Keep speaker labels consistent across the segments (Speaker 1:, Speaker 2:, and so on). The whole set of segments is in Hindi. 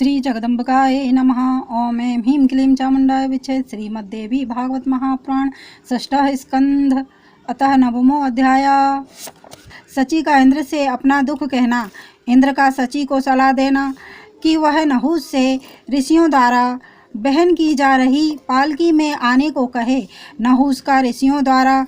Speaker 1: श्री जगदम्बिकाय नमः। ओम ऐं ह्रीं क्लीं चामुण्डाय विचे। श्रीमद्देवी भागवत महापुराण षष्ठः स्कंध अतः नवमो अध्याय। सची का इंद्र से अपना दुख कहना। इंद्र का सची को सलाह देना कि वह नहुस से ऋषियों द्वारा बहन की जा रही पालकी में आने को कहे। नहुस का ऋषियों द्वारा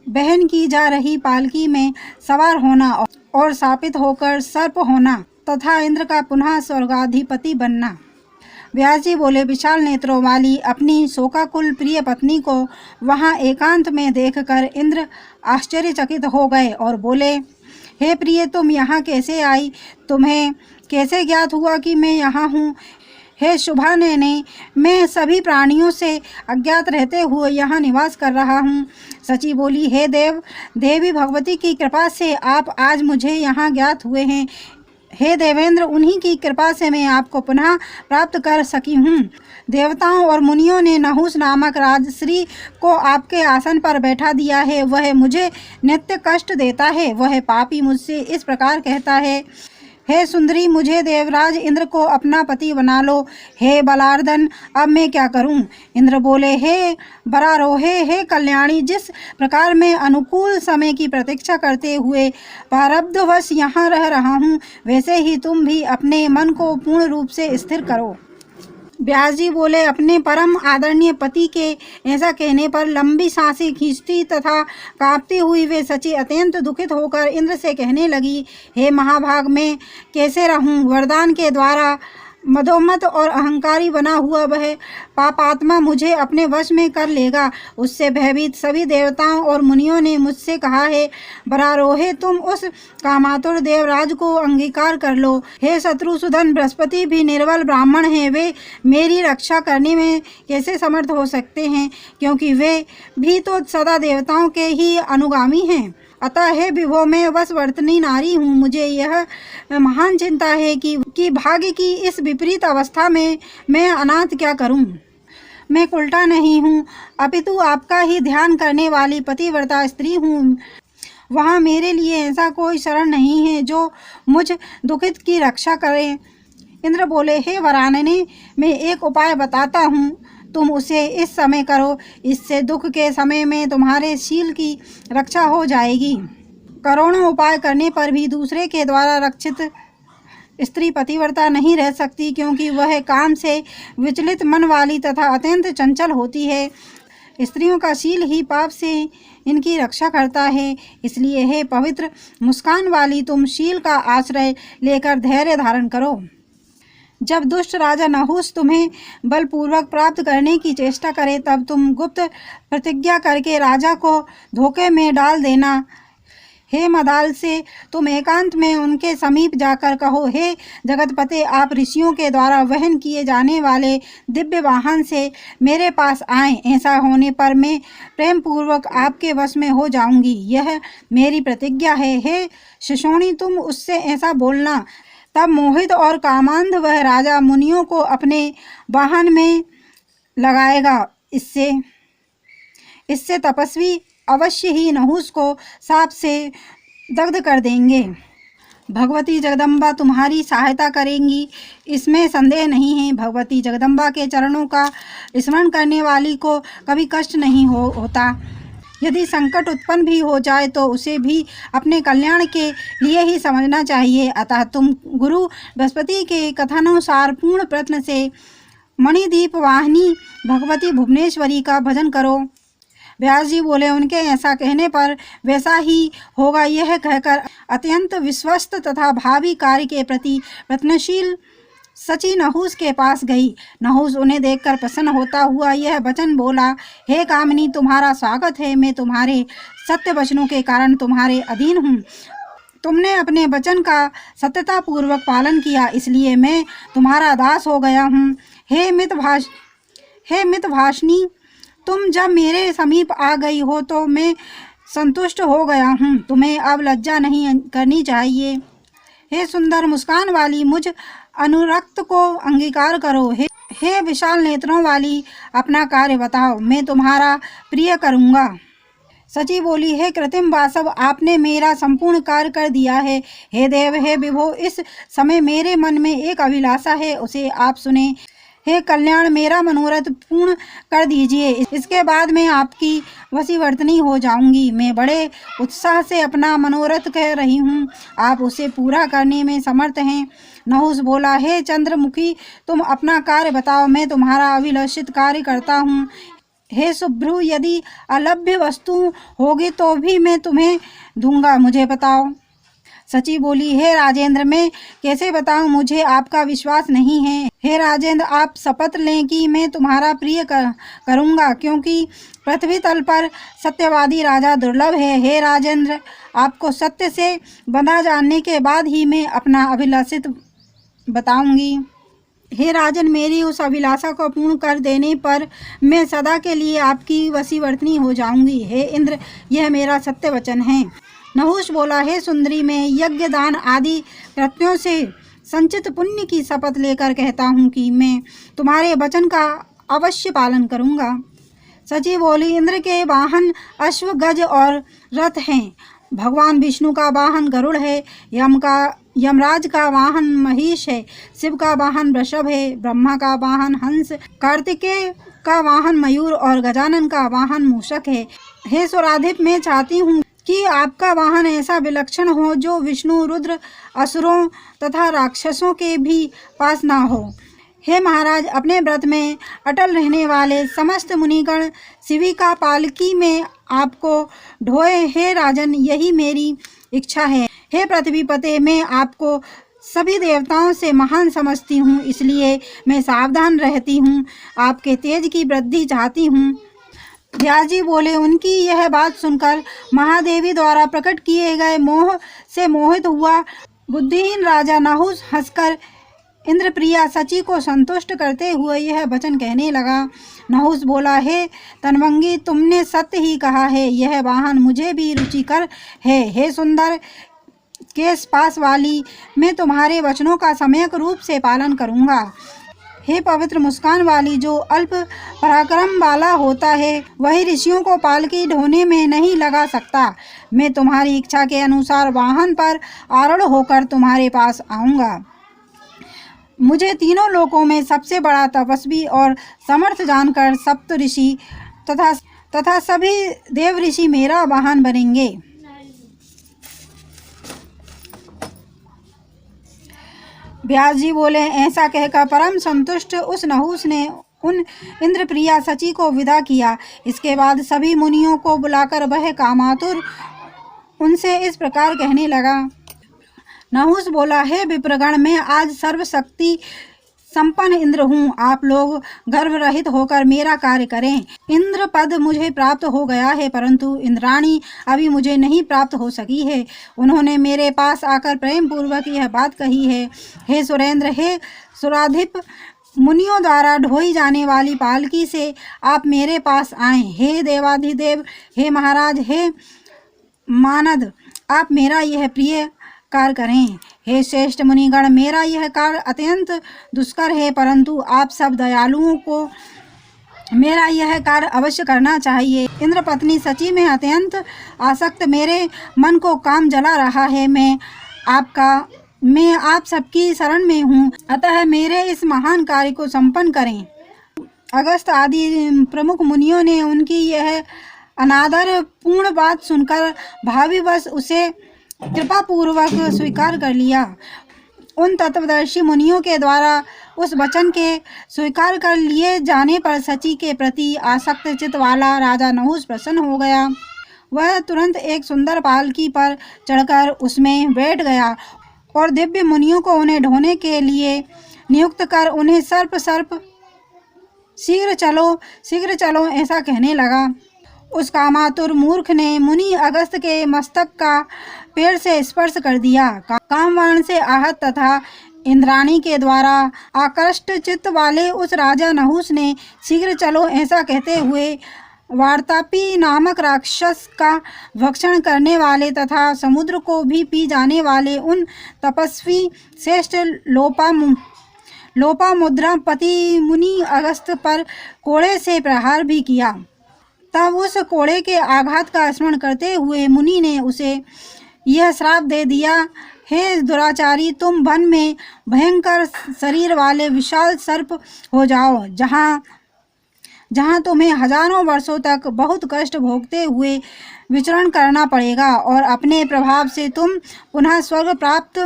Speaker 1: बहन की जा रही पालकी में सवार होना और शापित होकर सर्प होना तथा इंद्र का पुनः स्वर्गाधिपति बनना। व्यास जी बोले, विशाल नेत्रों वाली अपनी शोकाकुल प्रिय पत्नी को वहां एकांत में देखकर इंद्र आश्चर्यचकित हो गए और बोले, हे प्रिय, तुम यहाँ कैसे आई? तुम्हें कैसे ज्ञात हुआ कि मैं यहाँ हूँ? हे शुभा नयने, मैं सभी प्राणियों से अज्ञात रहते हुए यहाँ निवास कर रहा हूँ। सची बोली, हे देव, देवी भगवती की कृपा से आप आज मुझे यहाँ ज्ञात हुए हैं। हे देवेंद्र, उन्हीं की कृपा से मैं आपको पुनः प्राप्त कर सकी हूँ। देवताओं और मुनियों ने नहुस नामक राजश्री को आपके आसन पर बैठा दिया है। वह मुझे नित्य कष्ट देता है। वह पापी मुझसे इस प्रकार कहता है, हे सुंदरी, मुझे देवराज इंद्र को अपना पति बना लो। हे बलार्दन, अब मैं क्या करूं? इंद्र बोले, हे बरारोहे, हे कल्याणी, जिस प्रकार मैं अनुकूल समय की प्रतीक्षा करते हुए प्रारब्धवश यहाँ रह रहा हूँ, वैसे ही तुम भी अपने मन को पूर्ण रूप से स्थिर करो। व्यास जी बोले, अपने परम आदरणीय पति के ऐसा कहने पर लंबी सांसें खींचती तथा कांपती हुई वे सची अत्यंत दुखित होकर इंद्र से कहने लगी, हे महाभाग, मैं कैसे रहूं? वरदान के द्वारा मदोमत और अहंकारी बना हुआ वह पापात्मा मुझे अपने वश में कर लेगा। उससे भयभीत सभी देवताओं और मुनियों ने मुझसे कहा है, बरारोहे, तुम उस कामातुर देवराज को अंगीकार कर लो। हे शत्रुसूदन, बृहस्पति भी निर्बल ब्राह्मण हैं। वे मेरी रक्षा करने में कैसे समर्थ हो सकते हैं, क्योंकि वे भी तो सदा देवताओं के ही अनुगामी हैं। अतः हे विभो, मैं वशवर्तनी नारी हूँ। मुझे यह महान चिंता है कि भाग्य की इस विपरीत अवस्था में मैं अनाथ क्या करूँ। मैं उल्टा नहीं हूँ, अपितु आपका ही ध्यान करने वाली पतिव्रता स्त्री हूँ। वहाँ मेरे लिए ऐसा कोई शरण नहीं है जो मुझ दुखित की रक्षा करे। इंद्र बोले, हे वरानने, मैं एक उपाय बताता हूँ, तुम उसे इस समय करो। इससे दुख के समय में तुम्हारे शील की रक्षा हो जाएगी। करोड़ों उपाय करने पर भी दूसरे के द्वारा रक्षित स्त्री पतिव्रता नहीं रह सकती, क्योंकि वह काम से विचलित मन वाली तथा अत्यंत चंचल होती है। स्त्रियों का शील ही पाप से इनकी रक्षा करता है। इसलिए हे पवित्र मुस्कान वाली, तुम शील का आश्रय लेकर धैर्य धारण करो। जब दुष्ट राजा नहुस तुम्हें बलपूर्वक प्राप्त करने की चेष्टा करे, तब तुम गुप्त प्रतिज्ञा करके राजा को धोखे में डाल देना। हे मदाल से तुम एकांत में उनके समीप जाकर कहो, हे जगतपते, आप ऋषियों के द्वारा वहन किए जाने वाले दिव्य वाहन से मेरे पास आएं। ऐसा होने पर मैं प्रेम पूर्वक आपके वश में हो जाऊंगी। यह मेरी प्रतिज्ञा है। हे शिशोणी, तुम उससे ऐसा बोलना। तब मोहित और कामांध वह राजा मुनियों को अपने वाहन में लगाएगा। इससे तपस्वी अवश्य ही नहुस को साप से दग्ध कर देंगे। भगवती जगदम्बा तुम्हारी सहायता करेंगी, इसमें संदेह नहीं है। भगवती जगदम्बा के चरणों का स्मरण करने वाली को कभी कष्ट नहीं होता। यदि संकट उत्पन्न भी हो जाए तो उसे भी अपने कल्याण के लिए ही समझना चाहिए। अतः तुम गुरु बृहस्पति के कथनानुसार पूर्ण प्रयत्न से मणिदीप वाहिनी भगवती भुवनेश्वरी का भजन करो। व्यास जी बोले, उनके ऐसा कहने पर वैसा ही होगा। यह कहकर अत्यंत विश्वस्त तथा भावी कार्य के प्रति प्रयत्नशील सची नहुस के पास गई। नहुस उन्हें देखकर प्रसन्न होता हुआ यह वचन बोला, हे कामिनी, तुम्हारा स्वागत है। मैं तुम्हारे सत्य वचनों के कारण तुम्हारे अधीन हूँ। तुमने अपने वचन का सत्यतापूर्वक पालन किया, इसलिए मैं तुम्हारा दास हो गया हूँ। हे मितभाषिणी, तुम जब मेरे समीप आ गई हो तो मैं संतुष्ट हो गया हूँ। तुम्हें अब लज्जा नहीं करनी चाहिए। हे सुंदर मुस्कान वाली, मुझ अनुरक्त को अंगीकार करो। हे विशाल नेत्रों वाली, अपना कार्य बताओ, मैं तुम्हारा प्रिय करूँगा। सची बोली, हे कृत्रिम वासव, आपने मेरा संपूर्ण कार्य कर दिया है। हे देव, हे विभो, इस समय मेरे मन में एक अभिलाषा है, उसे आप सुने। हे कल्याण, मेरा मनोरथ पूर्ण कर दीजिए, इसके बाद मैं आपकी वशीवर्तनी हो जाऊंगी। मैं बड़े उत्साह से अपना मनोरथ कह रही हूँ, आप उसे पूरा करने में समर्थ हैं। नहुष बोला, हे चंद्रमुखी, तुम अपना कार्य बताओ, मैं तुम्हारा अभिलषित कार्य करता हूँ। हे शुभ्रु, यदि अलभ्य वस्तु होगी तो भी मैं तुम्हें दूंगा, मुझे बताओ। सची बोली, हे राजेंद्र, मैं कैसे बताऊं, मुझे आपका विश्वास नहीं है। हे राजेंद्र, आप शपथ लें कि मैं तुम्हारा प्रिय करूंगा, क्योंकि पृथ्वी तल पर सत्यवादी राजा दुर्लभ है। हे राजेंद्र, आपको सत्य से बंधा जानने के बाद ही मैं अपना अभिलाषित बताऊंगी। हे राजन, मेरी उस अभिलाषा को पूर्ण कर देने पर मैं सदा के लिए आपकी वशीवर्तनी हो जाऊंगी। हे इंद्र, यह मेरा सत्य वचन है। नहुष बोला, हे सुंदरी, मैं यज्ञ दान आदि कृत्यों से संचित पुण्य की शपथ लेकर कहता हूँ कि मैं तुम्हारे वचन का अवश्य पालन करूँगा। सची बोली, इंद्र के वाहन अश्व, गज और रथ हैं। भगवान विष्णु का वाहन गरुड़ है, यमराज का वाहन महिष है, शिव का वाहन वृषभ है, ब्रह्मा का वाहन हंस, कार्तिकेय का वाहन मयूर और गजानन का वाहन मूषक है। हे सुराधिप, मैं चाहती हूँ कि आपका वाहन ऐसा विलक्षण हो जो विष्णु, रुद्र, असुरों तथा राक्षसों के भी पास ना हो। हे महाराज, अपने व्रत में अटल रहने वाले समस्त मुनिगण शिविका पालकी में आपको ढोए। हे राजन, यही मेरी इच्छा है। हे पृथ्वीपते, मैं आपको सभी देवताओं से महान समझती हूँ, इसलिए मैं सावधान रहती हूँ, आपके तेज की वृद्धि चाहती हूँ। व्यास जी बोले, उनकी यह बात सुनकर महादेवी द्वारा प्रकट किए गए मोह से मोहित हुआ बुद्धिहीन राजा नहुष हंसकर इंद्रप्रिया सची को संतुष्ट करते हुए यह वचन कहने लगा। नहुष बोला, हे तनवंगी, तुमने सत्य ही कहा है, यह वाहन मुझे भी रुचिकर है। हे सुंदर केश पास वाली, मैं तुम्हारे वचनों का सम्यक रूप से पालन करूंगा। हे पवित्र मुस्कान वाली, जो अल्प पराक्रम वाला होता है वही ऋषियों को पालकी ढोने में नहीं लगा सकता। मैं तुम्हारी इच्छा के अनुसार वाहन पर आरूढ़ होकर तुम्हारे पास आऊँगा। मुझे तीनों लोकों में सबसे बड़ा तपस्वी और समर्थ जानकर सप्त ऋषि तथा सभी देव ऋषि मेरा वाहन बनेंगे। व्यास जी बोले, ऐसा कहकर परम संतुष्ट उस नहुष ने उन इंद्रप्रिया सची को विदा किया। इसके बाद सभी मुनियों को बुलाकर वह कामातुर उनसे इस प्रकार कहने लगा। नहुष बोला, हे विप्रगण, मैं आज सर्वशक्ति संपन्न इंद्र हूँ, आप लोग गर्भ रहित होकर मेरा कार्य करें। इंद्र पद मुझे प्राप्त हो गया है, परंतु इंद्राणी अभी मुझे नहीं प्राप्त हो सकी है। उन्होंने मेरे पास आकर प्रेम पूर्वक यह बात कही है। हे सुरेंद्र, हे सुराधिप, मुनियों द्वारा ढोई जाने वाली पालकी से आप मेरे पास आएं। हे देवाधिदेव, हे महाराज, हे मानद, आप मेरा यह प्रिय कार्य करें। हे श्रेष्ठ मुनिगण, मेरा यह कार्य अत्यंत दुष्कर है, परंतु आप सब दयालुओं को मेरा यह कार्य अवश्य करना चाहिए। इंद्र पत्नी सची में अत्यंत आसक्त मेरे मन को काम जला रहा है। मैं आप सबकी शरण में हूँ, अतः मेरे इस महान कार्य को संपन्न करें। अगस्त आदि प्रमुख मुनियों ने उनकी यह अनादर पूर्ण बात सुनकर भावीवश उसे कृपा पूर्वक स्वीकार कर लिया। उन तत्वदर्शी मुनियों के द्वारा उस वचन के स्वीकार कर लिए जाने पर सची के प्रति आसक्त चित्त वाला राजा नहुष प्रसन्न हो गया। वह तुरंत एक सुंदर पालकी पर चढ़कर उसमें बैठ गया और दिव्य मुनियों को उन्हें ढोने के लिए नियुक्त कर उन्हें सर्प शीघ्र चलो ऐसा कहने लगा। उस कामातुर मूर्ख ने मुनि अगस्त के मस्तक का पैर से स्पर्श कर दिया। कामवाण से आहत तथा इंद्राणी के द्वारा आकृष्ट चित्त वाले उस राजा नहुष ने शीघ्र चलो ऐसा कहते हुए वार्तापी नामक राक्षस का भक्षण करने वाले तथा समुद्र को भी पी जाने वाले उन तपस्वी श्रेष्ठ लोपामुद्रा पति मुनि अगस्त पर कोड़े से प्रहार भी किया। तब उस कोड़े के आघात का स्मरण करते हुए मुनि ने उसे यह श्राप दे दिया, हे दुराचारी, तुम वन में भयंकर शरीर वाले विशाल सर्प हो जाओ, जहाँ तुम्हें हजारों वर्षों तक बहुत कष्ट भोगते हुए विचरण करना पड़ेगा और अपने प्रभाव से तुम पुनः स्वर्ग प्राप्त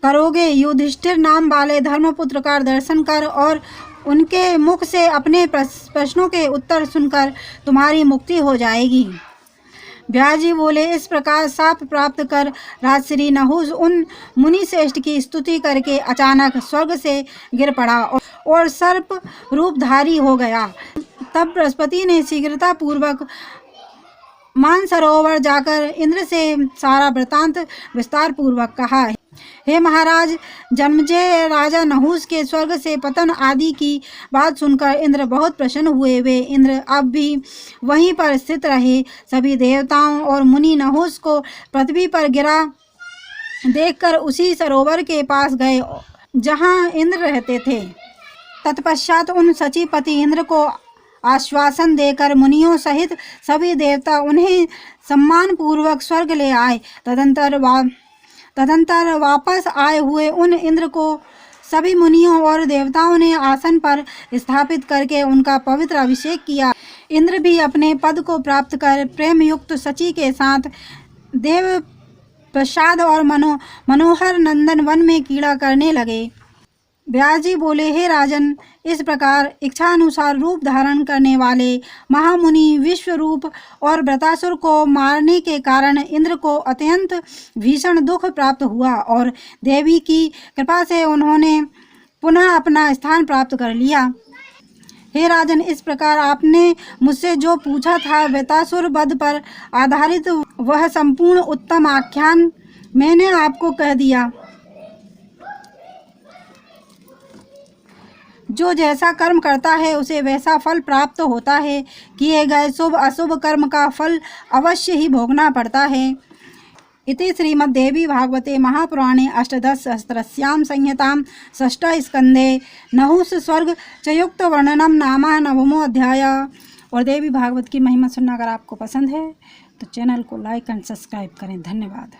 Speaker 1: करोगे। युधिष्ठिर नाम वाले धर्मपुत्र का दर्शन कर और उनके मुख से अपने प्रश्नों के उत्तर सुनकर तुम्हारी मुक्ति हो जाएगी। व्यास जी बोले, इस प्रकार शाप प्राप्त कर राजश्री नहुस उन मुनि श्रेष्ठ की स्तुति करके अचानक स्वर्ग से गिर पड़ा और सर्प रूपधारी हो गया। तब बृहस्पति ने शीघ्रता पूर्वक मानसरोवर जाकर इंद्र से सारा वृतांत विस्तार पूर्वक कहा। हे महाराज, जन्मजय राजा नहुस के स्वर्ग से पतन आदि की बात सुनकर इंद्र बहुत प्रसन्न हुए। वे इंद्र अब भी वहीं पर स्थित रहे। सभी देवताओं और मुनि नहुस को पृथ्वी पर गिरा देखकर उसी सरोवर के पास गए जहां इंद्र रहते थे। तत्पश्चात उन सचिपति इंद्र को आश्वासन देकर मुनियों सहित सभी देवता उन्हें सम्मान पूर्वक स्वर्ग ले आए। तदंतर वापस आए हुए उन इंद्र को सभी मुनियों और देवताओं ने आसन पर स्थापित करके उनका पवित्र अभिषेक किया। इंद्र भी अपने पद को प्राप्त कर प्रेम युक्त सची के साथ देव प्रसाद और मनोहर नंदन वन में क्रीड़ा करने लगे। व्यास जी बोले, हे राजन, इस प्रकार इच्छानुसार रूप धारण करने वाले महामुनि विश्वरूप और वृतासुर को मारने के कारण इंद्र को अत्यंत भीषण दुख प्राप्त हुआ और देवी की कृपा से उन्होंने पुनः अपना स्थान प्राप्त कर लिया। हे राजन, इस प्रकार आपने मुझसे जो पूछा था वृतासुर वध पर आधारित वह संपूर्ण उत्तम आख्यान मैंने आपको कह दिया। जो जैसा कर्म करता है उसे वैसा फल प्राप्त होता है। किए गए शुभ अशुभ कर्म का फल अवश्य ही भोगना पड़ता है। इति श्रीमद्देवी भागवते महापुराणे अष्टादशसहस्रस्यां संहितां षष्ठः स्कन्धे नहुस स्वर्ग च युक्त वर्णनम नामा नवमो अध्याय। और देवी भागवत की महिमा सुनना अगर आपको पसंद है तो चैनल को लाइक एंड सब्सक्राइब करें। धन्यवाद।